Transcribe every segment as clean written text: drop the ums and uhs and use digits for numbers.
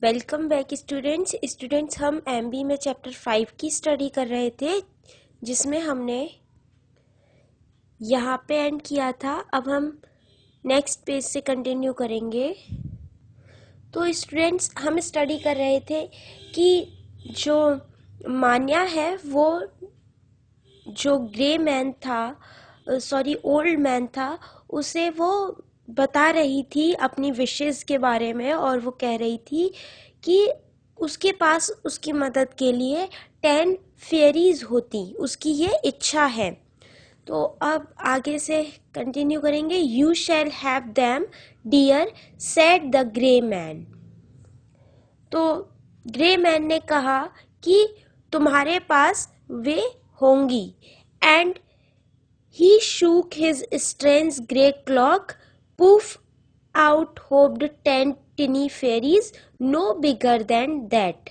Welcome back students हम MB में chapter 5 की स्टडी कर रहे थे, जिसमें हमने यहाँ पे एंड किया था। अब हम नेक्स्ट पेज से कंटिन्यू करेंगे। तो स्टूडेंट्स, हम स्टडी कर रहे थे कि जो मान्या है वो जो ग्रे मैन था, ओल्ड मैन था, उसे वो बता रही थी अपनी विशेस के बारे में, और वो कह रही थी कि उसके पास उसकी मदद के लिए 10 फेरीज होती, उसकी ये इच्छा है। तो अब आगे से कंटिन्यू करेंगे। You shall have them dear, said the grey man. तो ग्रे मैन ने कहा कि तुम्हारे पास वे होंगी। And he shook his strange grey cloak. Poof out hopped 10 tiny fairies, no bigger than that.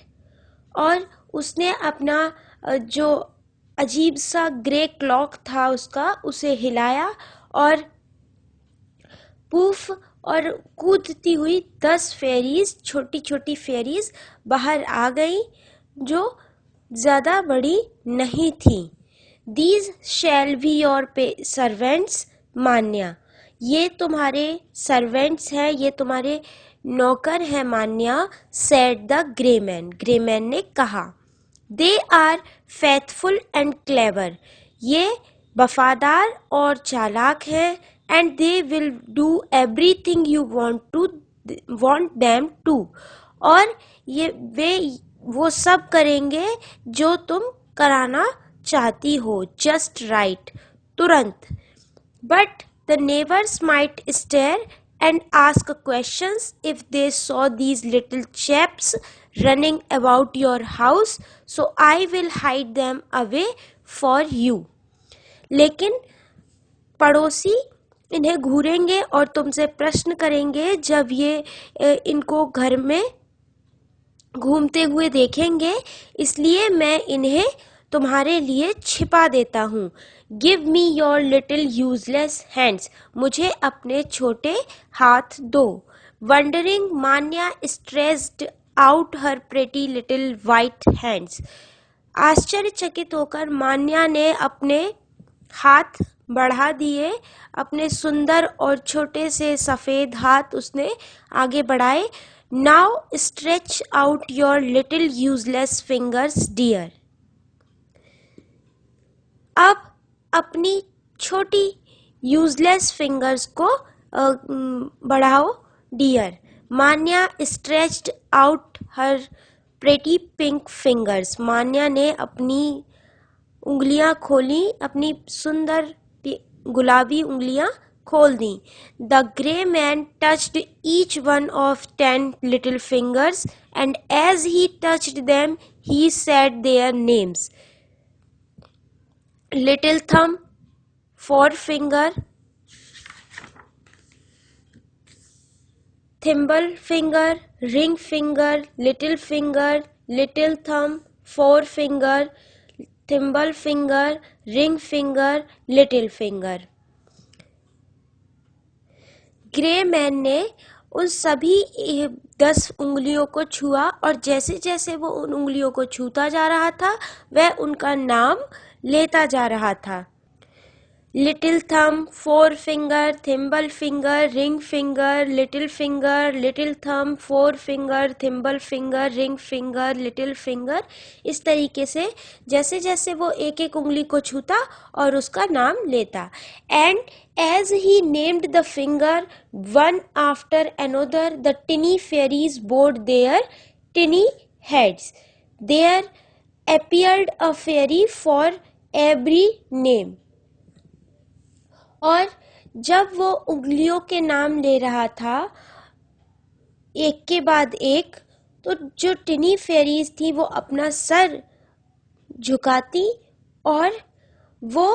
और उसने अपना जो अजीब सा ग्रे क्लॉक था उसका, उसे हिलाया और पूफ और कूदती हुई 10 फेरीज, छोटी छोटी फेरीज बाहर आ गई, जो ज़्यादा बड़ी नहीं थी। These shall be your servants, मान्या। ये तुम्हारे सर्वेंट्स हैं, ये तुम्हारे नौकर हैं मान्या। said the grey man, grey man ने कहा। They are faithful and clever, ये वफादार और चालाक हैं। And they will do everything you want them to, और ये वो सब करेंगे जो तुम कराना चाहती हो, जस्ट राइट, तुरंत। But the neighbours might stare and ask questions if they saw these little chaps running about your house, so I will hide them away for you. लेकिन पड़ोसी इन्हें घूरेंगे और तुमसे प्रश्न करेंगे जब ये इनको घर में घूमते हुए देखेंगे, इसलिए मैं इन्हें तुम्हारे लिए छिपा देता हूँ। Give me your little useless hands, मुझे अपने छोटे हाथ दो। वंडरिंग मान्या stressed out her pretty little white hands, आश्चर्यचकित होकर मान्या ने अपने हाथ बढ़ा दिए, अपने सुंदर और छोटे से सफ़ेद हाथ उसने आगे बढ़ाए। Now stretch out your little useless fingers dear, अब अपनी छोटी यूजलेस फिंगर्स को बढ़ाओ dear. Manya stretched out her pretty pink fingers, Manya ने अपनी उंगलियां खोली, अपनी सुंदर गुलाबी उंगलियां खोल दी। The grey man touched each one of 10 little fingers and as he touched them he said their names. Little thumb, forefinger, thimble finger, ring finger, little thumb, forefinger, thimble finger, ring finger, little finger. Grey man ने उन सभी 10 उंगलियों को छुआ, और जैसे जैसे वो उन उंगलियों को छूता जा रहा था, वह उनका नाम लेता जा रहा था। Little thumb, forefinger, thimble finger, ring finger, little thumb, forefinger, thimble finger, ring finger, little finger. इस तरीके से जैसे जैसे वो एक एक उंगली को छूता और उसका नाम लेता। And as he named the finger one after another, the tiny fairies bowed their tiny heads. There appeared a fairy for every name, और जब वो उंगलियों के नाम ले रहा था एक के बाद एक, तो जो टिनी फेरीज थी वो अपना सर झुकाती और वो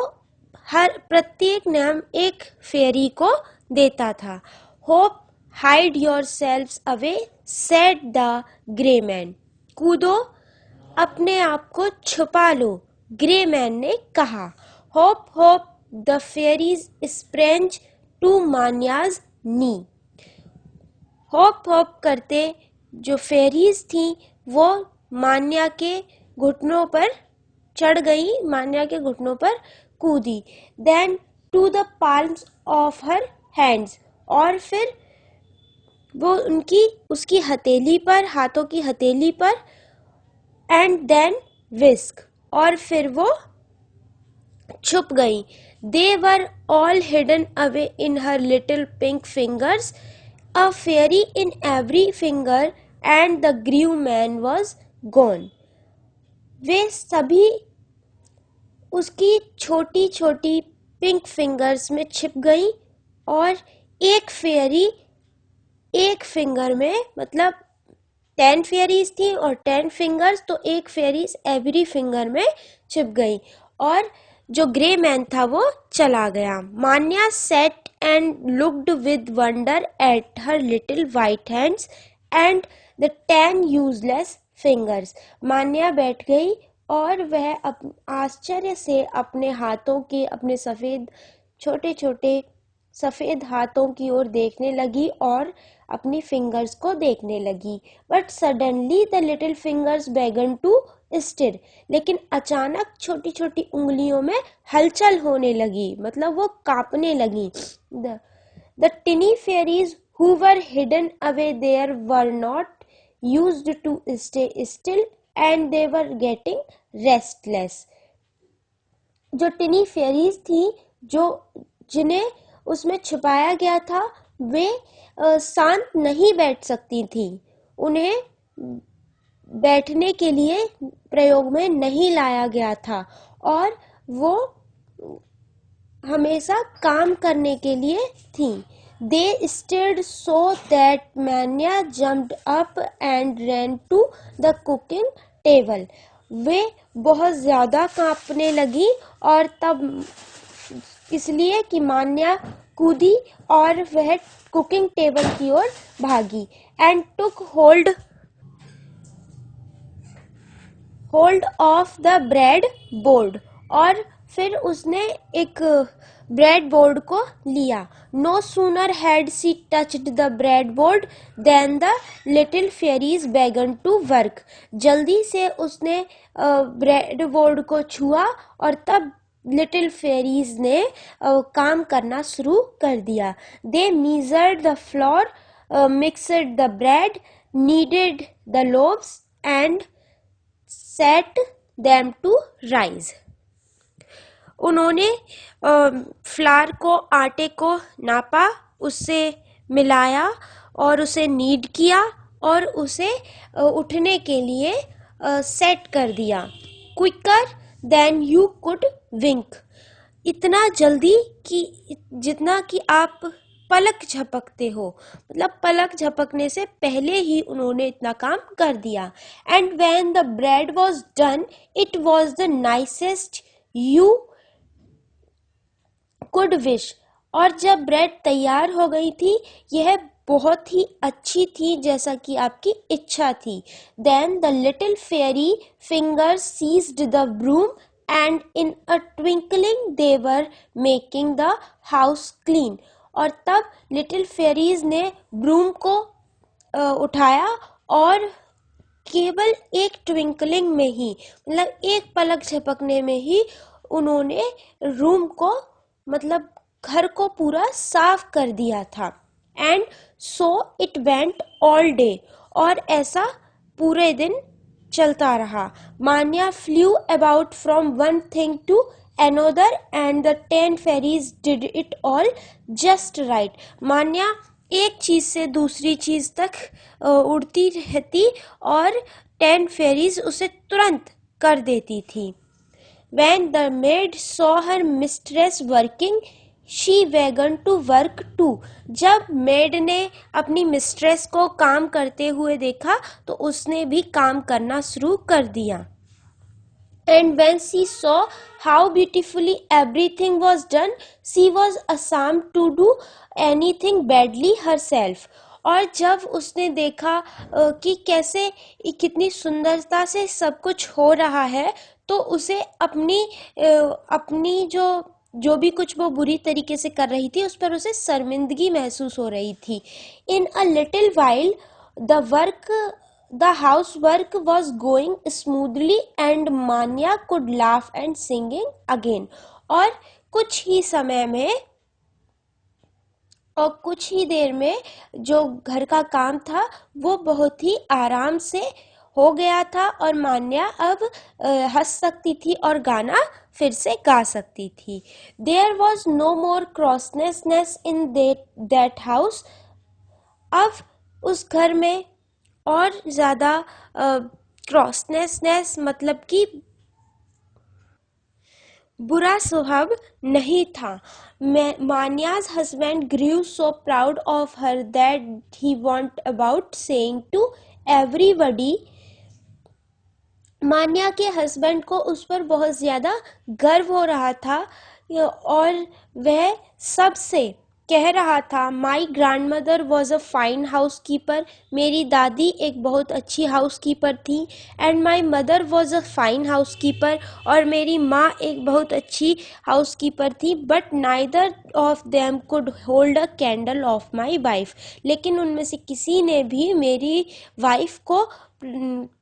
हर प्रत्येक नाम एक फेरी को देता था। Hope hide your selves away, said the grey man, कूदो, अपने आप को छुपा लो, ग्रे मैन ने कहा। Hop hop the fairies sprang to Manya's knee, hop hop करते जो फेरीज थी वो मान्या के घुटनों पर चढ़ गई, मान्या के घुटनों पर कूदी। Then to the palms of her hands, और फिर वो उसकी हथेली पर, हाथों की हथेली पर। एंड देन विस्क, और फिर वो छुप गई। They were all hidden away in her little pink fingers, a fairy in every finger, and the grey man was gone. वे सभी उसकी छोटी छोटी पिंक फिंगर्स में छिप गई, और एक फेरी एक फिंगर में, मतलब 10 फेरीज थी और 10 फिंगर्स, तो एक फेरीज एवरी फिंगर में छिप गई, और जो ग्रे मैन था वो चला गया। Manya sat and looked with wonder at her little white hands and the 10 useless fingers. Manya बैठ गई और वह आश्चर्य से अपने हाथों के, अपने छोटे छोटे सफेद हाथों की ओर देखने लगी और अपनी फिंगर्स को देखने लगी। But suddenly the little fingers बेगन टू स्टिर, लेकिन अचानक छोटी छोटी उंगलियों में हलचल होने लगी, मतलब वो कांपने लगी। The tiny fairies who were hidden away there were not used to stay still and they were getting restless. जो टिनी फेरीज थी, जो जिन्हें उसमें छुपाया गया था, वे शांत नहीं बैठ सकती थी। उन्हें बैठने के लिए प्रयोग में नहीं लाया गया था, और वो हमेशा काम करने के लिए थी। They stirred so that Manya jumped up and ran to the cooking table. वे बहुत ज़्यादा कांपने लगी, और तब इसलिए कि मान्या कूदी और वह कुकिंग टेबल की ओर भागी। And took hold of the bread board, और फिर उसने एक ब्रेड बोर्ड को लिया। No sooner had she touched the bread board than the little fairies began to work. जल्दी से उसने ब्रेड बोर्ड को छुआ, और तब लिटिल फेरीज ने काम करना शुरू कर दिया। They measured the flour, mixed the bread, kneaded the loaves and set them to rise. उन्होंने फ्लार को, आटे को नापा, उससे मिलाया और उसे नीड किया और उसे उठने के लिए सेट कर दिया। क्विकर देन यू कुड विंक, इतना जल्दी कि जितना कि आप पलक झपकते हो, मतलब पलक झपकने से पहले ही उन्होंने इतना काम कर दिया। And when the bread was done it was the nicest you could wish, और जब ब्रेड तैयार हो गई थी, यह बहुत ही अच्छी थी जैसा कि आपकी इच्छा थी। Then the little fairy fingers seized the broom and in a twinkling they were making the house clean, और तब लिटिल फेरीज ने ब्रूम को उठाया, और केवल एक ट्विंकलिंग में ही, मतलब एक पलक झपकने में ही उन्होंने रूम को, मतलब घर को पूरा साफ कर दिया था। And so it went all day, और ऐसा पूरे दिन चलता रहा। Manya flew about from one thing to another and the 10 fairies did it all just right. Manya एक चीज से दूसरी चीज तक उड़ती रहती, और 10 फेरीज उसे तुरंत कर देती थी। When the maid saw her mistress working, she began to work too. जब मेड ने अपनी मिस्ट्रेस को काम करते हुए देखा, तो उसने भी काम करना शुरू कर दिया। And when she saw how beautifully everything was done, she was ashamed to do anything badly herself. और जब उसने देखा कि कैसे कितनी सुंदरता से सब कुछ हो रहा है, तो उसे अपनी जो भी कुछ वो बुरी तरीके से कर रही थी, उस पर उसे शर्मिंदगी महसूस हो रही थी। In a little while The housework was going smoothly and Manya could laugh and singing again. और कुछ ही देर में जो घर का काम था वो बहुत ही आराम से हो गया था और मान्या अब हंस सकती थी और गाना फिर से गा सकती थी. There was no more crossness in that house. अब उस घर में और ज़्यादा क्रॉसनेस मतलब कि बुरा स्वभाव नहीं था. Manya's husband grew so proud of her that he went about saying to everybody. मान्या के हस्बैंड को उस पर बहुत ज़्यादा गर्व हो रहा था और वह सबसे कह रहा था, my grand mother was a fine house keeper. मेरी दादी एक बहुत अच्छी हाउस कीपर थी. And my mother was a fine house keeper. और मेरी माँ एक बहुत अच्छी हाउस कीपर थी. But neither of them could hold a candle of my wife. लेकिन उनमें से किसी ने भी मेरी वाइफ को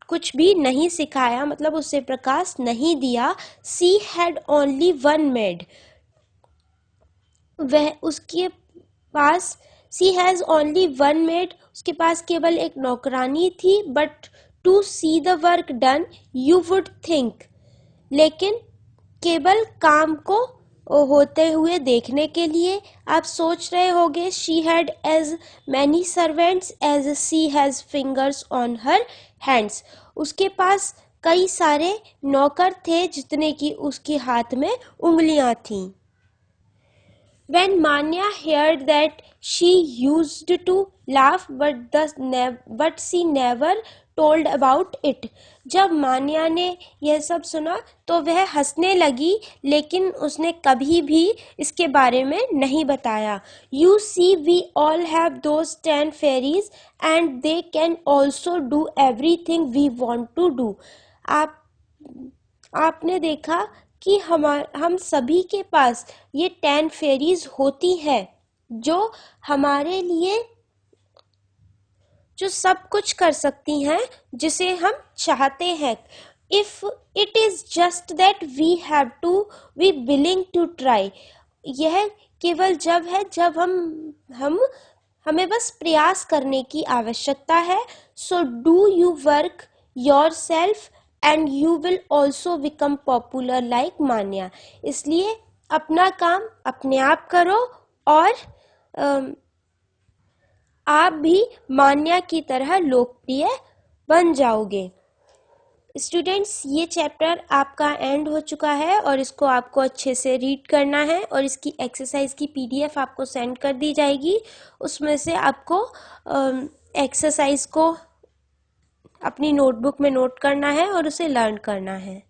कुछ भी नहीं सिखाया, मतलब उससे प्रकाश नहीं दिया. She had only one maid. वह उसके पास she has only one maid. उसके पास केवल एक नौकरानी थी. But to see the work done you would think. लेकिन केवल काम को होते हुए देखने के लिए आप सोच रहे होंगे she had as many servants as she has fingers on her hands. उसके पास कई सारे नौकर थे जितने कि उसके हाथ में उंगलियां थीं. When Manya heard that, she used to laugh, but she never told about it. जब मान्या ने यह सब सुना तो वह हंसने लगी, लेकिन उसने कभी भी इसके बारे में नहीं बताया. You see, we all have those 10 fairies and they can also do everything we want to do. आपने देखा कि हम सभी के पास ये 10 फेरीज होती है जो हमारे लिए जो सब कुछ कर सकती हैं जिसे हम चाहते हैं. If it is just that we have to be willing to try. यह केवल जब है जब हमें बस प्रयास करने की आवश्यकता है. So do you work your self and you will also become popular like Manya. इसलिए अपना काम अपने आप करो और आप भी मान्या की तरह लोकप्रिय बन जाओगे. स्टूडेंट्स, ये चैप्टर आपका एंड हो चुका है और इसको आपको अच्छे से रीड करना है और इसकी एक्सरसाइज की PDF आपको सेंड कर दी जाएगी. उसमें से आपको एक्सरसाइज को अपनी नोटबुक में नोट करना है और उसे लर्न करना है.